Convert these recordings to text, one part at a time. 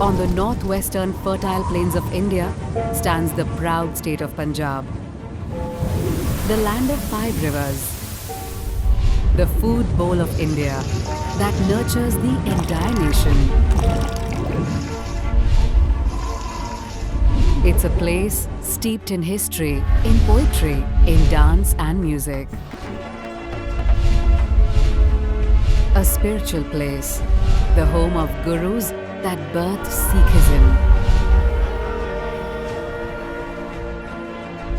On the northwestern fertile plains of India stands the proud state of Punjab, the land of 5 rivers, the food bowl of India that nurtures the entire nation. It's a place steeped in history, in poetry, in dance and music. A spiritual place, the home of gurus that birthed Sikhism.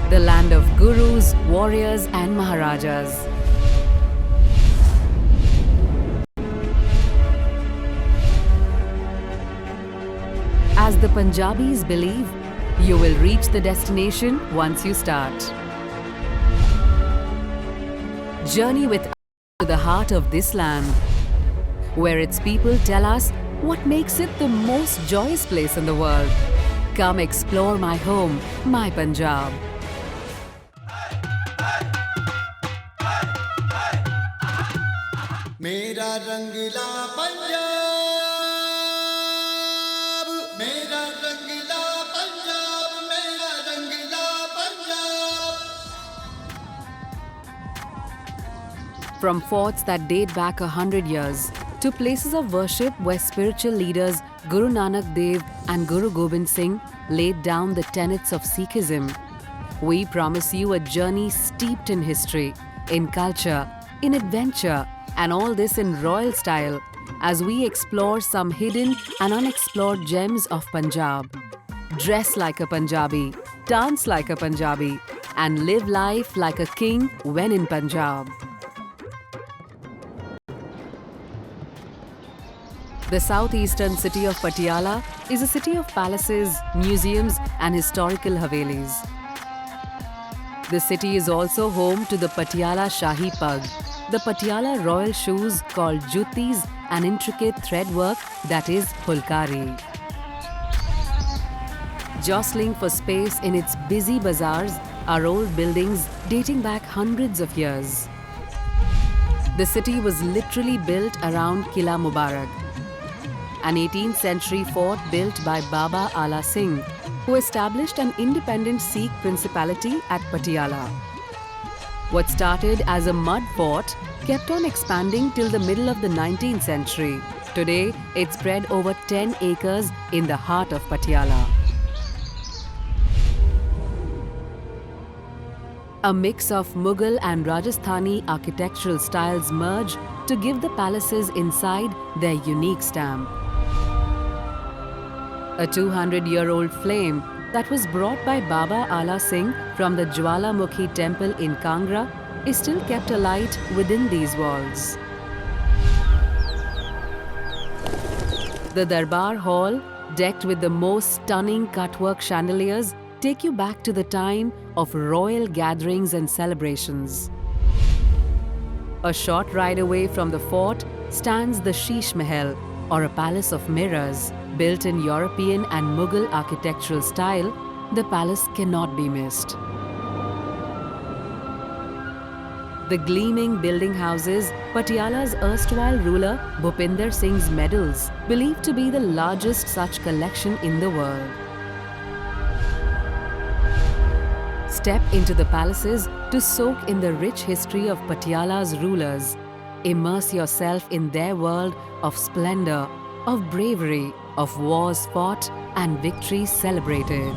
The land of gurus, warriors and maharajas. As the Punjabis believe, you will reach the destination once you start. Journey with us to the heart of this land, where its people tell us what makes it the most joyous place in the world. Come explore my home, my Punjab. मेरा रंगीला पंजाब, मेरा रंगीला पंजाब, मेरा रंगीला Punjab. From forts that date back 100 years to places of worship where spiritual leaders Guru Nanak Dev and Guru Gobind Singh laid down the tenets of Sikhism, we promise you a journey steeped in history, in culture, in adventure, and all this in royal style as we explore some hidden and unexplored gems of Punjab. Dress like a Punjabi, dance like a Punjabi, and live life like a king when in Punjab. The southeastern city of Patiala is a city of palaces, museums, and historical havelis. The city is also home to the Patiala Shahi Pug, the Patiala royal shoes called juttis, and intricate thread work that is pulkari. Jostling for space in its busy bazaars are old buildings dating back hundreds of years. The city was literally built around Qila Mubarak, an 18th century fort built by Baba Ala Singh, who established an independent Sikh principality at Patiala. What started as a mud fort kept on expanding till the middle of the 19th century. Today, it spread over 10 acres in the heart of Patiala. A mix of Mughal and Rajasthani architectural styles merge to give the palaces inside their unique stamp. A 200-year-old flame that was brought by Baba Ala Singh from the Jwalamukhi temple in Kangra is still kept alight within these walls. The Darbar Hall, decked with the most stunning cutwork chandeliers, take you back to the time of royal gatherings and celebrations. A short ride away from the fort stands the Sheesh Mahal, or a palace of mirrors. Built in European and Mughal architectural style, the palace cannot be missed. The gleaming building houses Patiala's erstwhile ruler Bhupinder Singh's medals, believed to be the largest such collection in the world. Step into the palaces to soak in the rich history of Patiala's rulers. Immerse yourself in their world of splendor, of bravery, of wars fought and victories celebrated.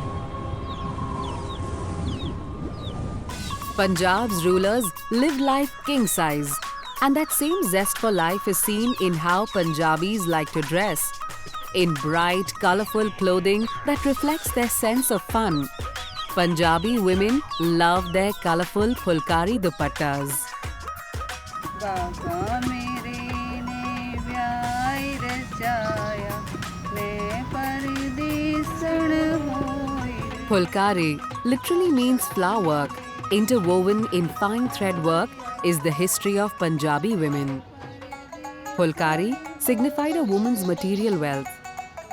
Punjab's rulers lived life king-size, and that same zest for life is seen in how Punjabis like to dress, in bright, colourful clothing that reflects their sense of fun. Punjabi women love their colourful pulkari dupattas. Pulkari literally means flower work. Interwoven in fine thread work is the history of Punjabi women. Pulkari signified a woman's material wealth,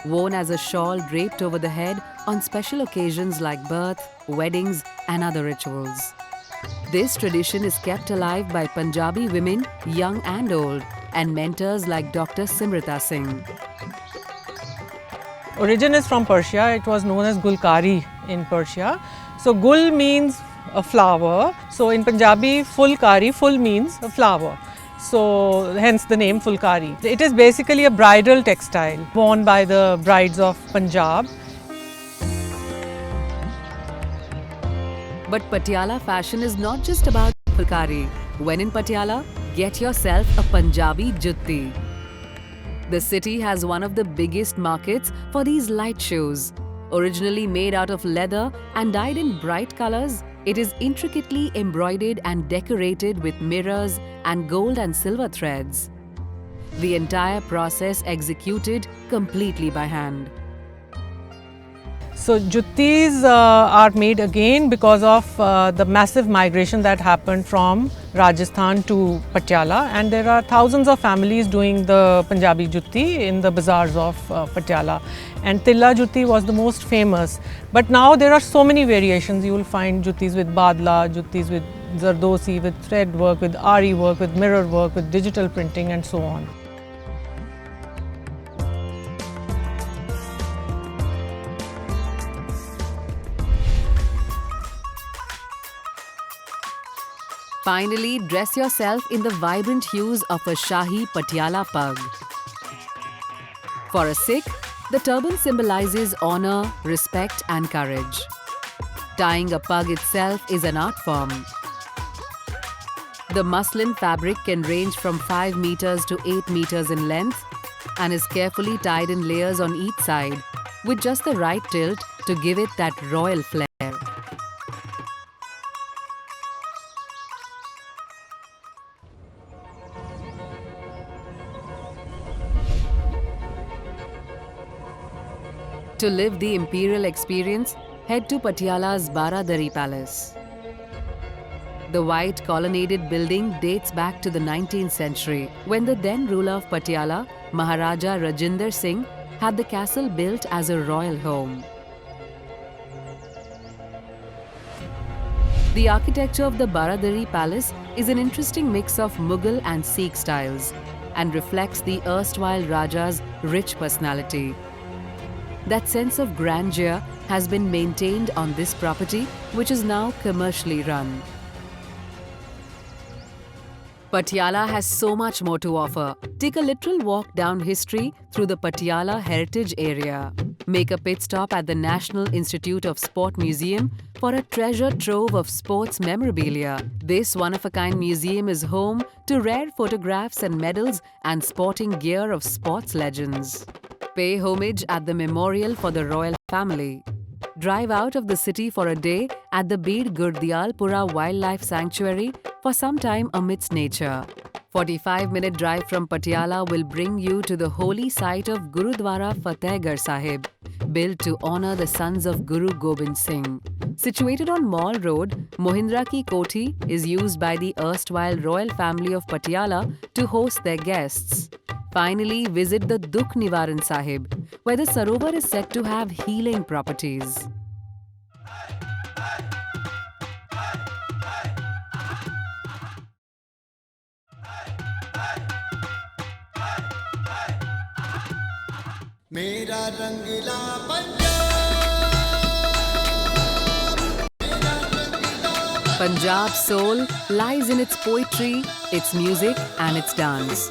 worn as a shawl draped over the head on special occasions like birth, weddings, and other rituals. This tradition is kept alive by Punjabi women, young and old, and mentors like Dr. Simrita Singh. Origin is from Persia. It was known as gulkari in Persia. So gul means a flower. So in Punjabi, fulkari, full means a flower. So hence the name fulkari. It is basically a bridal textile worn by the brides of Punjab. But Patiala fashion is not just about fulkari. When in Patiala, get yourself a Punjabi jutti. The city has one of the biggest markets for these light shoes. Originally made out of leather and dyed in bright colors, it is intricately embroidered and decorated with mirrors and gold and silver threads. The entire process executed completely by hand. So juttis are made again because of the massive migration that happened from Rajasthan to Patiala, and there are thousands of families doing the Punjabi jutti in the bazaars of Patiala, and Tilla jutti was the most famous. But now there are so many variations. You will find juttis with badla, juttis with zardosi, with thread work, with ari work, with mirror work, with digital printing and so on. Finally, dress yourself in the vibrant hues of a Shahi Patiala pug. For a Sikh, the turban symbolizes honor, respect and courage. Tying a pug itself is an art form. The muslin fabric can range from 5 meters to 8 meters in length and is carefully tied in layers on each side with just the right tilt to give it that royal flair. To live the imperial experience, head to Patiala's Baradari Palace. The white colonnaded building dates back to the 19th century, when the then ruler of Patiala, Maharaja Rajinder Singh, had the castle built as a royal home. The architecture of the Baradari Palace is an interesting mix of Mughal and Sikh styles and reflects the erstwhile Raja's rich personality. That sense of grandeur has been maintained on this property, which is now commercially run. Patiala has so much more to offer. Take a literal walk down history through the Patiala Heritage Area. Make a pit stop at the National Institute of Sport Museum for a treasure trove of sports memorabilia. This one-of-a-kind museum is home to rare photographs and medals and sporting gear of sports legends. Pay homage at the memorial for the royal family. Drive out of the city for a day at the Bir Gurdialpura Wildlife Sanctuary for some time amidst nature. 45-minute drive from Patiala will bring you to the holy site of Gurudwara Fatehgarh Sahib, built to honor the sons of Guru Gobind Singh. Situated on Mall Road, Mohindra Ki Koti is used by the erstwhile royal family of Patiala to host their guests. Finally, visit the Dukh Nivaran Sahib, where the Sarovar is said to have healing properties. मेरा रंगीला Punjab's soul lies in its poetry, its music and its dance.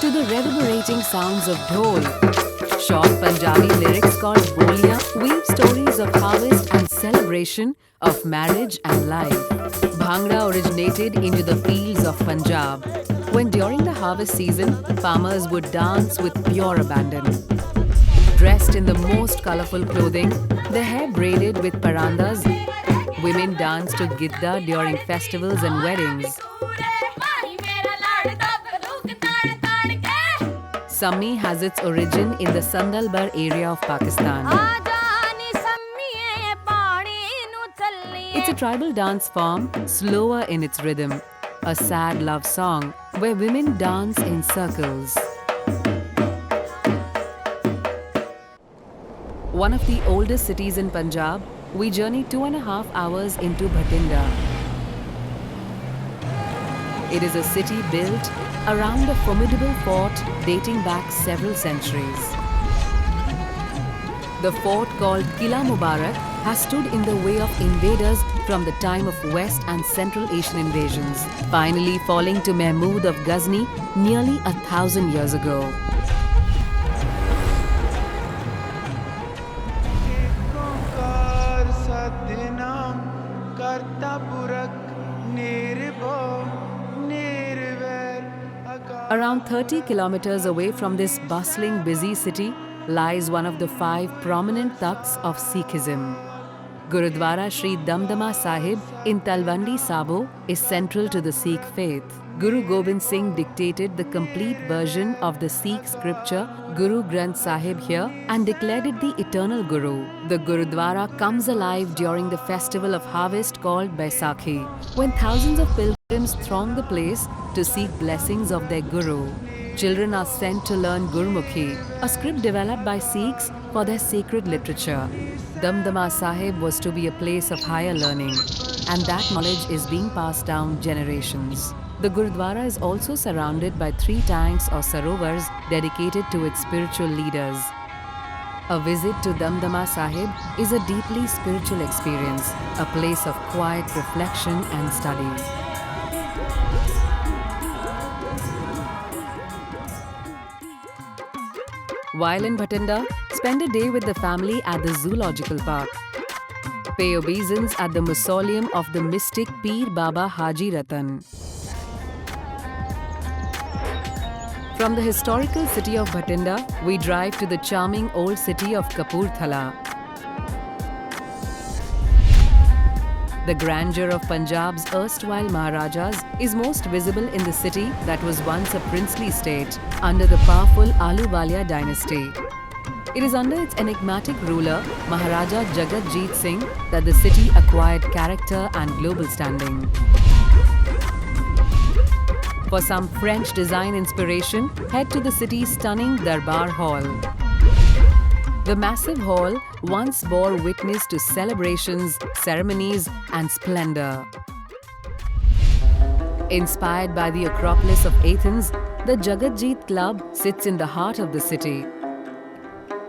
To the reverberating sounds of dhol, short Punjabi lyrics called boliyan weave stories of harvest and celebration of marriage and life. Bhangra originated into the fields of Punjab, when during the harvest season, farmers would dance with pure abandon. Dressed in the most colorful clothing, their hair braided with parandas, women dance to Gidda during festivals and weddings. Sammi has its origin in the Sandalbar area of Pakistan. It's a tribal dance form, slower in its rhythm, a sad love song where women dance in circles. One of the oldest cities in Punjab, we journeyed 2.5 hours into Bhatinda. It is a city built around a formidable fort dating back several centuries. The fort called Qila Mubarak has stood in the way of invaders from the time of West and Central Asian invasions, finally falling to Mahmud of Ghazni nearly 1,000 years ago. Around 30 kilometers away from this bustling, busy city lies one of the 5 prominent takhts of Sikhism. Gurudwara Shri Damdama Sahib in Talwandi Sabo is central to the Sikh faith. Guru Gobind Singh dictated the complete version of the Sikh scripture Guru Granth Sahib here and declared it the eternal Guru. The Gurudwara comes alive during the festival of harvest called Baisakhi, when thousands of pilgrims throng the place to seek blessings of their Guru. Children are sent to learn Gurmukhi, a script developed by Sikhs for their sacred literature. Damdama Sahib was to be a place of higher learning, and that knowledge is being passed down generations. The Gurudwara is also surrounded by 3 tanks or sarovars dedicated to its spiritual leaders. A visit to Damdama Sahib is a deeply spiritual experience, a place of quiet reflection and study. While in Bhatinda, spend a day with the family at the Zoological Park. Pay obeisance at the mausoleum of the mystic Peer Baba Haji Ratan. From the historical city of Bhatinda, we drive to the charming old city of Kapurthala. The grandeur of Punjab's erstwhile Maharajas is most visible in the city that was once a princely state under the powerful Ahluwalia dynasty. It is under its enigmatic ruler, Maharaja Jagatjeet Singh, that the city acquired character and global standing. For some French design inspiration, head to the city's stunning Darbar Hall. The massive hall once bore witness to celebrations, ceremonies, and splendor. Inspired by the Acropolis of Athens, the Jagatjeet Club sits in the heart of the city.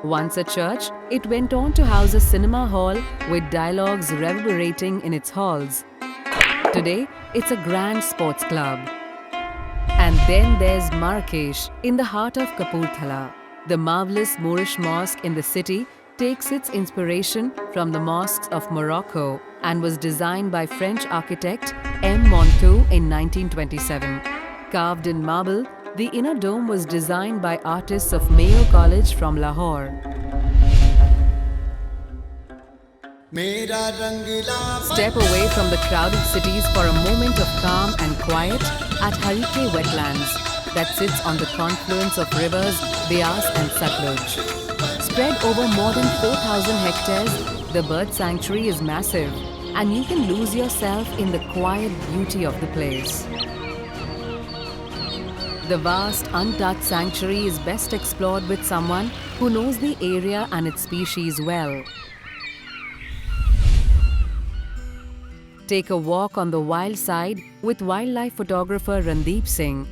Once a church, it went on to house a cinema hall with dialogues reverberating in its halls. Today, it's a grand sports club. And then there's Marrakesh, in the heart of Kapurthala. The marvelous Moorish mosque in the city takes its inspiration from the mosques of Morocco and was designed by French architect M. Monteau in 1927. Carved in marble, the inner dome was designed by artists of Mayo College from Lahore. Step away from the crowded cities for a moment of calm and quiet at Harike Wetlands that sits on the confluence of rivers Beas and Satluj. Spread over more than 4,000 hectares, the bird sanctuary is massive and you can lose yourself in the quiet beauty of the place. The vast, untouched sanctuary is best explored with someone who knows the area and its species well. Take a walk on the wild side with wildlife photographer Randeep Singh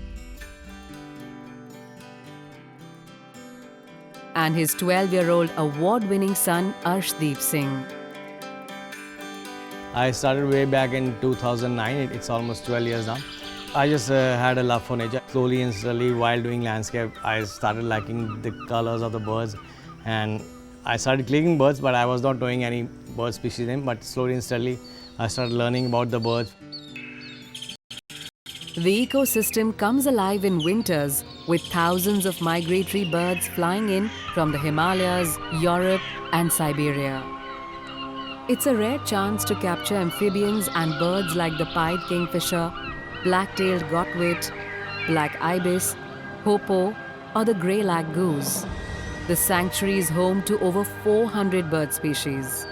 and his 12-year-old award-winning son Arshdeep Singh. I started way back in 2009. It's almost 12 years now. I just had a love for nature. Slowly and steadily, while doing landscape, I started liking the colors of the birds, and I started clicking birds, but I was not knowing any bird species name. But slowly and steadily, I started learning about the birds. The ecosystem comes alive in winters with thousands of migratory birds flying in from the Himalayas, Europe, and Siberia. It's a rare chance to capture amphibians and birds like the pied kingfisher, black-tailed godwit, black ibis, hoopoe, or the grey-lag goose. The sanctuary is home to over 400 bird species.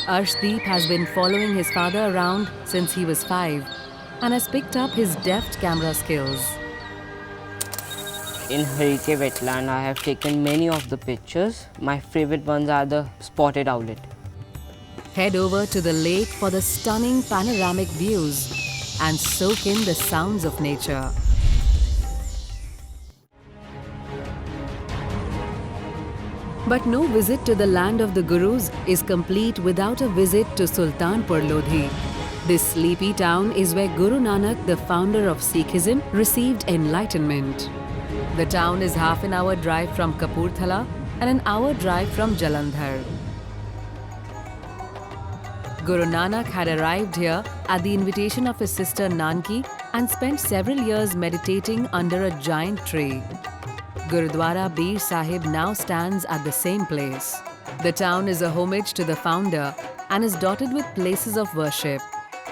Arshdeep has been following his father around since he was 5 and has picked up his deft camera skills. In Harike wetland, I have taken many of the pictures. My favorite ones are the spotted owlet. Head over to the lake for the stunning panoramic views and soak in the sounds of nature. But no visit to the land of the Gurus is complete without a visit to Sultanpur Lodhi. This sleepy town is where Guru Nanak, the founder of Sikhism, received enlightenment. The town is half an hour drive from Kapurthala and an hour drive from Jalandhar. Guru Nanak had arrived here at the invitation of his sister Nanki and spent several years meditating under a giant tree. Gurudwara Bir Sahib now stands at the same place. The town is a homage to the founder and is dotted with places of worship.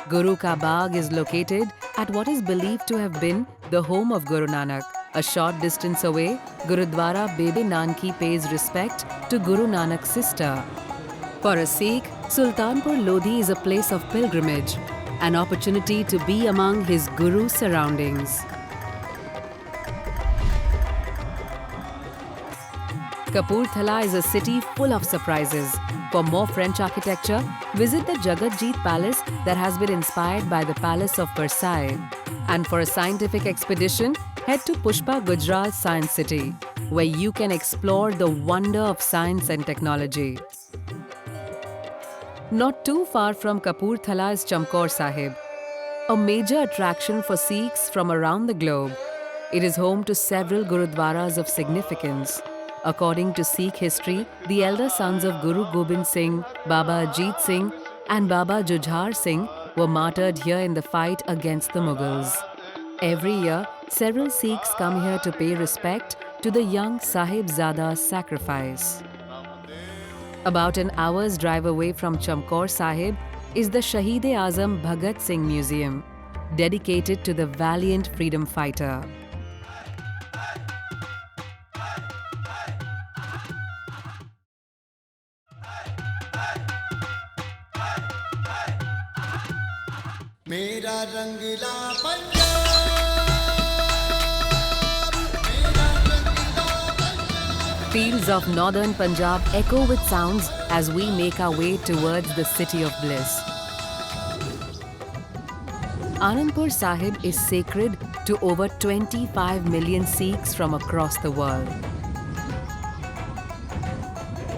Guru Ka Bagh is located at what is believed to have been the home of Guru Nanak. A short distance away, Gurudwara Bebe Nanki pays respect to Guru Nanak's sister. For a Sikh, Sultanpur Lodhi is a place of pilgrimage, an opportunity to be among his Guru surroundings. Kapurthala is a city full of surprises. For more French architecture, visit the Jagatjeet Palace that has been inspired by the Palace of Versailles. And for a scientific expedition, head to Pushpa Gujarat Science City, where you can explore the wonder of science and technology. Not too far from Kapurthala is Chamkaur Sahib, a major attraction for Sikhs from around the globe. It is home to several Gurudwaras of significance. According to Sikh history, the elder sons of Guru Gobind Singh, Baba Ajit Singh and Baba Jujhar Singh were martyred here in the fight against the Mughals. Every year, several Sikhs come here to pay respect to the young Sahibzada's sacrifice. About an hour's drive away from Chamkaur Sahib is the Shaheed-e-Azam Bhagat Singh Museum, dedicated to the valiant freedom fighter. मेरा रंगीला पंजाब, मेरा रंगीला Punjab. Fields of northern Punjab echo with sounds as we make our way towards the city of bliss. Anandpur Sahib is sacred to over 25 million Sikhs from across the world.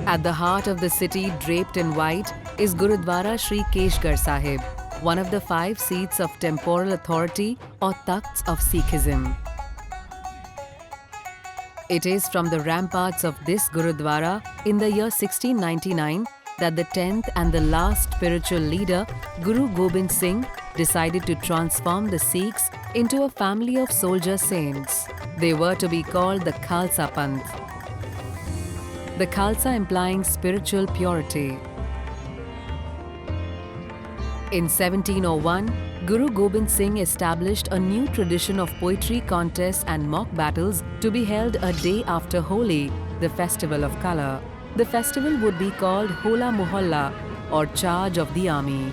At the heart of the city, draped in white, is Gurudwara Sri Keshgarh Sahib, one of the 5 seats of temporal authority or takhts of Sikhism. It is from the ramparts of this Gurudwara in the year 1699 that the 10th and the last spiritual leader, Guru Gobind Singh, decided to transform the Sikhs into a family of soldier saints. They were to be called the Khalsa Panth. The Khalsa implying spiritual purity. In 1701, Guru Gobind Singh established a new tradition of poetry contests and mock battles to be held a day after Holi, the festival of colour. The festival would be called Hola Mohalla or Charge of the Army.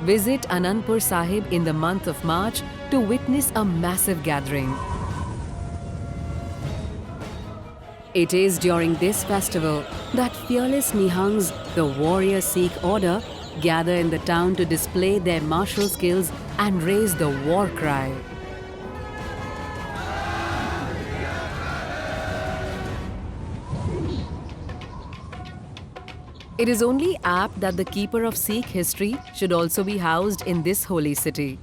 Visit Anandpur Sahib in the month of March to witness a massive gathering. It is during this festival that fearless Nihangs, the warrior Sikh order, gather in the town to display their martial skills and raise the war cry. It is only apt that the keeper of Sikh history should also be housed in this holy city.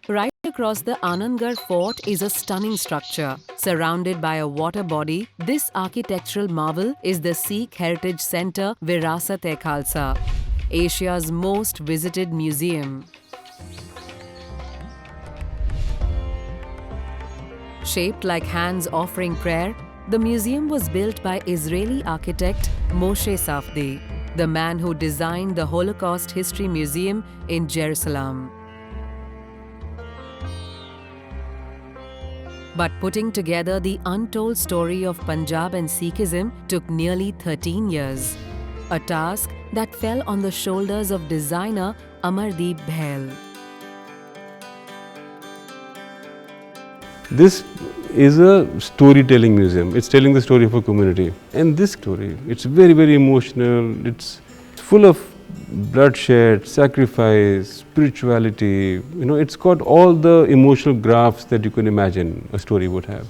Right across the Anandgarh Fort is a stunning structure. Surrounded by a water body, this architectural marvel is the Sikh Heritage Centre Virasat-e-Khalsa, Asia's most visited museum. Shaped like hands offering prayer, the museum was built by Israeli architect Moshe Safdie, the man who designed the Holocaust History Museum in Jerusalem. But putting together the untold story of Punjab and Sikhism took nearly 13 years, a task that fell on the shoulders of designer Amardeep Bhail. This is a storytelling museum. It's telling the story of a community. And this story, it's very, very emotional. It's full of bloodshed, sacrifice, spirituality. It's got all the emotional graphs that you can imagine a story would have.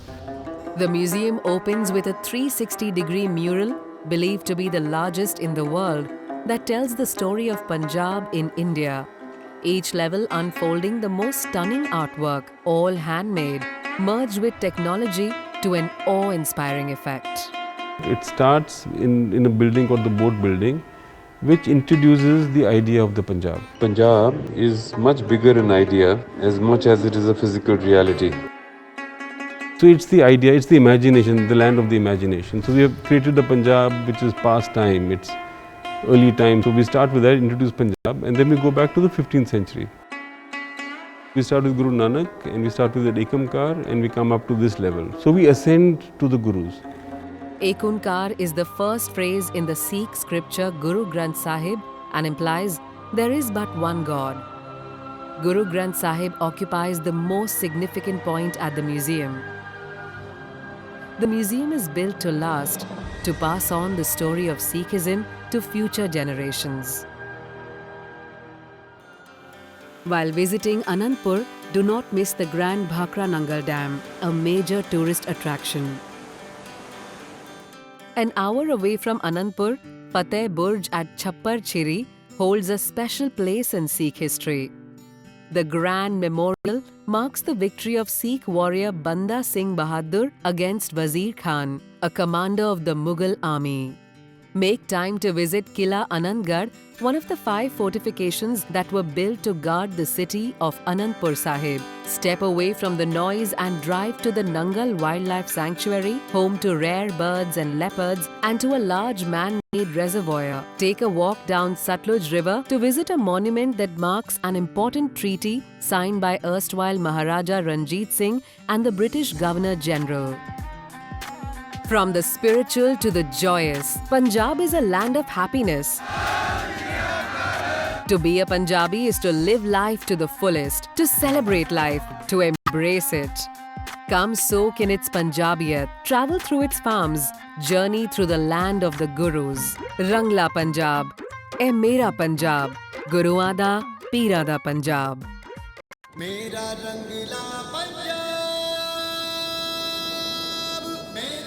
The museum opens with a 360-degree mural, believed to be the largest in the world, that tells the story of Punjab in India. Each level unfolding the most stunning artwork, all handmade, merged with technology to an awe-inspiring effect. It starts in a building called the Boat Building, which introduces the idea of the Punjab. Punjab is much bigger an idea as much as it is a physical reality. So it's the idea, it's the imagination, the land of the imagination. So we have created the Punjab, which is past time, it's early time. So we start with that, introduce Punjab, and then we go back to the 15th century. We start with Guru Nanak, and we start with the Ekankar, and we come up to this level. So we ascend to the Gurus. Ekankar is the first phrase in the Sikh scripture Guru Granth Sahib and implies there is but one God. Guru Granth Sahib occupies the most significant point at the museum. The museum is built to last, to pass on the story of Sikhism to future generations. While visiting Anandpur, do not miss the Grand Bhakra Nangal Dam, a major tourist attraction. An hour away from Anandpur, Fateh Burj at Chhappar Chiri holds a special place in Sikh history. The Grand Memorial marks the victory of Sikh warrior Banda Singh Bahadur against Wazir Khan, a commander of the Mughal army. Make time to visit Kila Anandgarh, one of the 5 fortifications that were built to guard the city of Anandpur Sahib. Step away from the noise and drive to the Nangal Wildlife Sanctuary, home to rare birds and leopards, and to a large man-made reservoir. Take a walk down Satluj River to visit a monument that marks an important treaty signed by erstwhile Maharaja Ranjit Singh and the British Governor-General. From the spiritual to the joyous, Punjab is a land of happiness. To be a Punjabi is to live life to the fullest, to celebrate life, to embrace it. Come soak in its Punjabiyat, travel through its farms, journey through the land of the Gurus. Rangla Punjab, eh mera Punjab, Guruan da, Peeran da Punjab. मेरा रंगीला पंजाब मेरा